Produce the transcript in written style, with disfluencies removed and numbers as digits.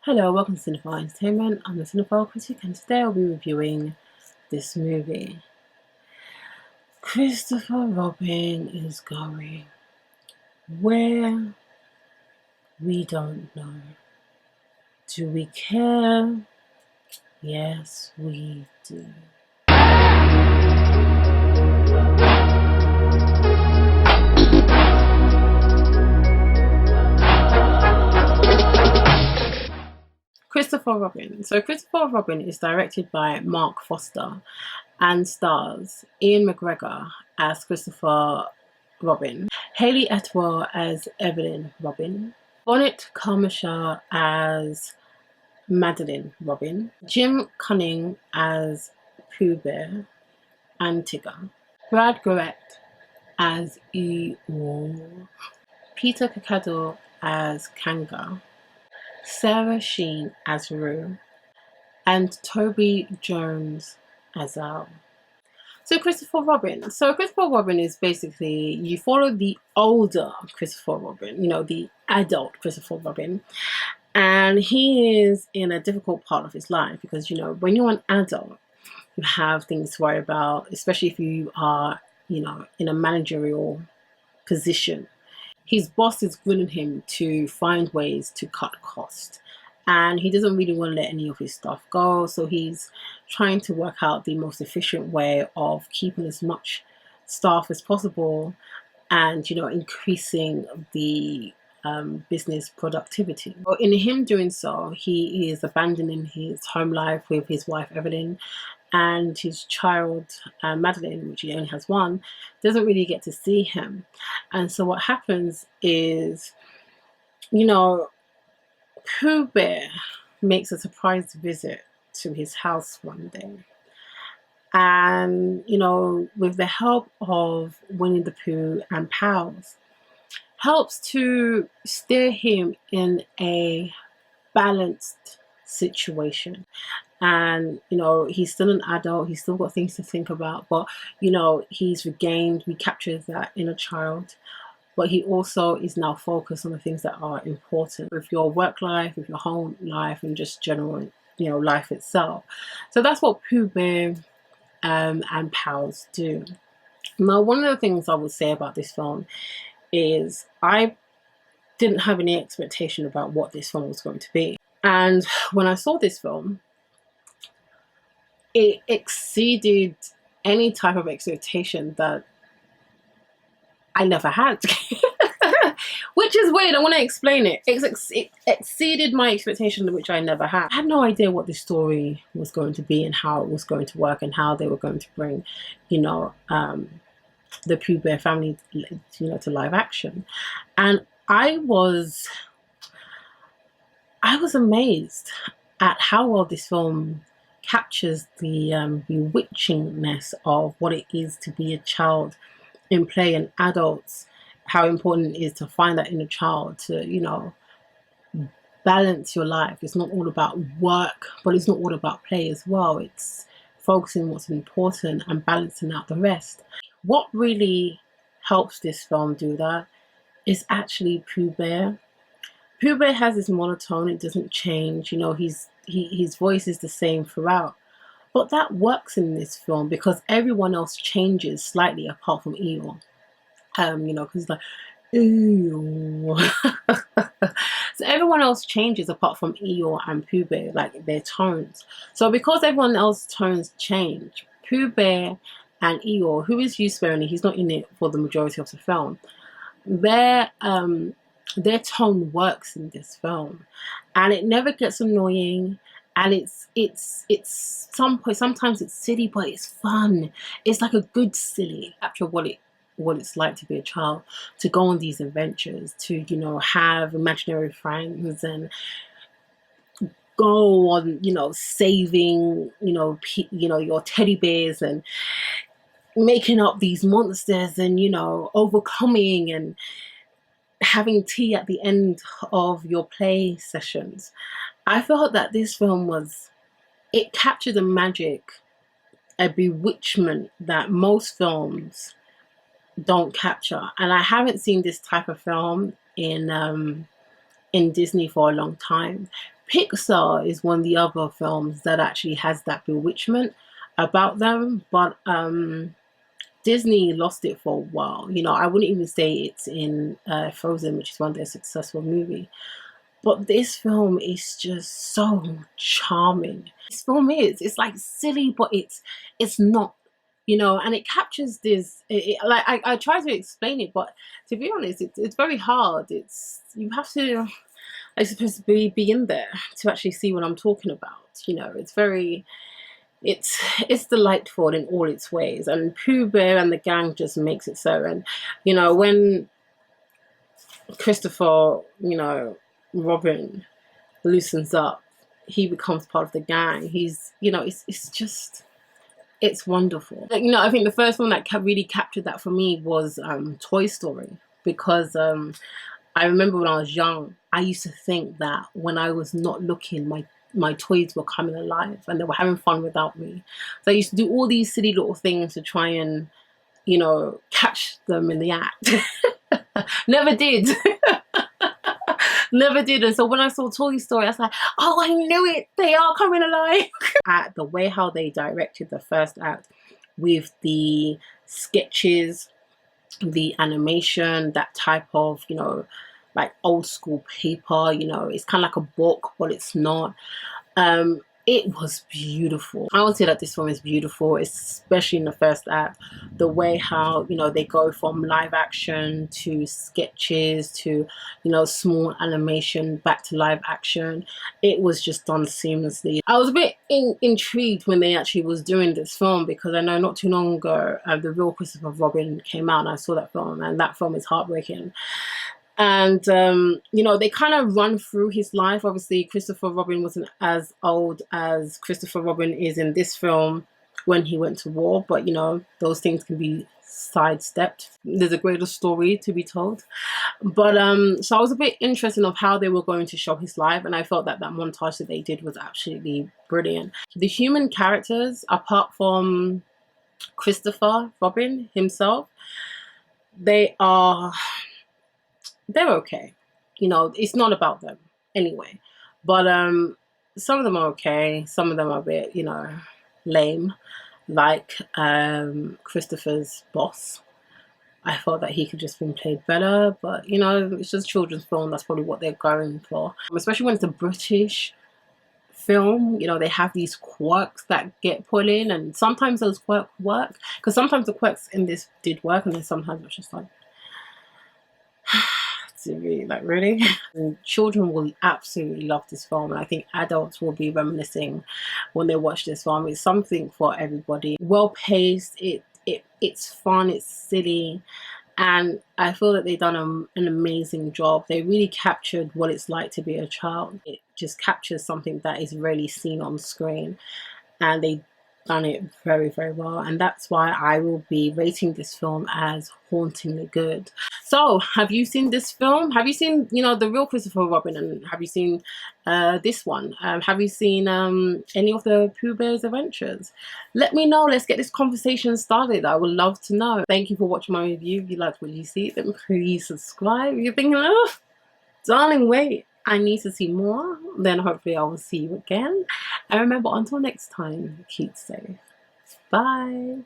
Hello, welcome to Cinephile Entertainment. I'm the Cinephile critic, and today I'll be reviewing this movie. Christopher Robin is going where we don't know. Do we care? Yes, we do. Christopher Robin. So Christopher Robin is directed by Mark Foster and stars Ian McGregor as Christopher Robin, Hayley Atwell as Evelyn Robin, Bonnet Carmichael as Madeline Robin, Jim Cunning as Pooh Bear and Tigger, Brad Garrett as Eeyore, Peter Kakadu as Kanga, Sarah Sheen as Rue, and Toby Jones as Al. So Christopher Robin. So Christopher Robin is basically, you follow the older Christopher Robin, the adult Christopher Robin, and he is in a difficult part of his life because, when you're an adult, you have things to worry about, especially if you are, in a managerial position. His boss is grilling him to find ways to cut costs, and he doesn't really want to let any of his stuff go, so he's trying to work out the most efficient way of keeping as much staff as possible and increasing the business productivity. But in him doing so, he is abandoning his home life with his wife Evelyn, and his child Madeline, which he only has one, doesn't really get to see him. And so what happens is, Pooh Bear makes a surprise visit to his house one day, and with the help of Winnie the Pooh and pals, helps to steer him in a balanced situation. And he's still an adult, he's still got things to think about, but he's recaptures that inner child, but he also is now focused on the things that are important with your work life, with your home life, and just general life itself. So that's what Pooh Bear and pals do. Now, one of the things I would say about this film is I didn't have any expectation about what this film was going to be, and when I saw this film, it exceeded any type of expectation that I never had. Which is weird. I want to explain it. It exceeded my expectation, which I never had. I had no idea what the story was going to be and how it was going to work and how they were going to bring, the Pooh Bear family, to live action. And I was amazed at how well this film captures the bewitchingness of what it is to be a child in play, and adults, how important it is to find that inner child, to balance your life. It's not all about work, but it's not all about play as well. It's focusing on what's important and balancing out the rest. What really helps this film do that is actually Pooh Bear. Pooh Bear has this monotone, it doesn't change, his voice is the same throughout. But that works in this film because everyone else changes slightly apart from Eeyore. Because like, Eeyore. So everyone else changes apart from Eeyore and Pooh Bear, like their tones. So because everyone else's tones change, Pooh Bear and Eeyore, who is used sparingly, he's not in it for the majority of the film, their tone works in this film, and it never gets annoying. And sometimes it's silly, but it's fun. It's like a good silly, capture what it's like to be a child, to go on these adventures, to have imaginary friends and go on saving your teddy bears and making up these monsters and overcoming and having tea at the end of your play sessions. I felt that this film it captured a magic, a bewitchment that most films don't capture. And I haven't seen this type of film in Disney for a long time. Pixar is one of the other films that actually has that bewitchment about them, but Disney lost it for a while. You know, I wouldn't even say it's in Frozen, which is one of their successful movies. But this film is just so charming. This film is. It's like silly, but it's not. You know, and it captures this. Like I try to explain it, but to be honest, it's very hard. It's you have to, I suppose, be in there to actually see what I'm talking about. You know, it's very. It's delightful in all its ways, and Pooh Bear and the gang just makes it so. And you know, when Christopher, you know, Robin loosens up, he becomes part of the gang. He's, you know, it's just, it's wonderful. Like, you know, I think the first one that really captured that for me was Toy Story, because I remember when I was young, I used to think that when I was not looking, my toys were coming alive and they were having fun without me. So I used to do all these silly little things to try and, you know, catch them in the act. Never did. Never did. And so when I saw Toy Story, I was like, oh, I knew it. They are coming alive. At the way how they directed the first act with the sketches, the animation, that type of, you know, like old school paper, you know, it's kind of like a book, but it's not. It was beautiful. I would say that this film is beautiful, especially in the first act. The way how, you know, they go from live action to sketches to, you know, small animation back to live action. It was just done seamlessly. I was a bit intrigued when they actually was doing this film, because I know not too long ago, The Real Christopher Robin came out, and I saw that film, and that film is heartbreaking. And you know, they kind of run through his life. Obviously Christopher Robin wasn't as old as Christopher Robin is in this film when he went to war, but you know, those things can be sidestepped. There's a greater story to be told. But so I was a bit interested of how they were going to show his life, and I felt that that montage that they did was absolutely brilliant. The human characters, apart from Christopher Robin himself, they're okay. You know, it's not about them anyway. But some of them are okay. Some of them are a bit, you know, lame. Like Christopher's boss. I thought that he could just been played better. But, you know, it's just a children's film. That's probably what they're going for. Especially when it's a British film, you know, they have these quirks that get put in. And sometimes those quirks work. Because sometimes the quirks in this did work. And then sometimes it's just like... Really, like, really? And children will absolutely love this film, and I think adults will be reminiscing when they watch this film. It's something for everybody. Well paced, it's fun, it's silly, and I feel that they've done an amazing job. They really captured what it's like to be a child. It just captures something that is rarely seen on screen, and they done it very, very well, and that's why I will be rating this film as hauntingly good. So, have you seen this film? Have you seen, you know, The Real Christopher Robin, and have you seen this one? Have you seen any of the Pooh Bear's adventures? Let me know. Let's get this conversation started. I would love to know. Thank you for watching my review. If you liked what you see, then please subscribe. If you're thinking, oh, darling, wait, I need to see more, then hopefully I will see you again. And remember, until next time, keep safe. Bye.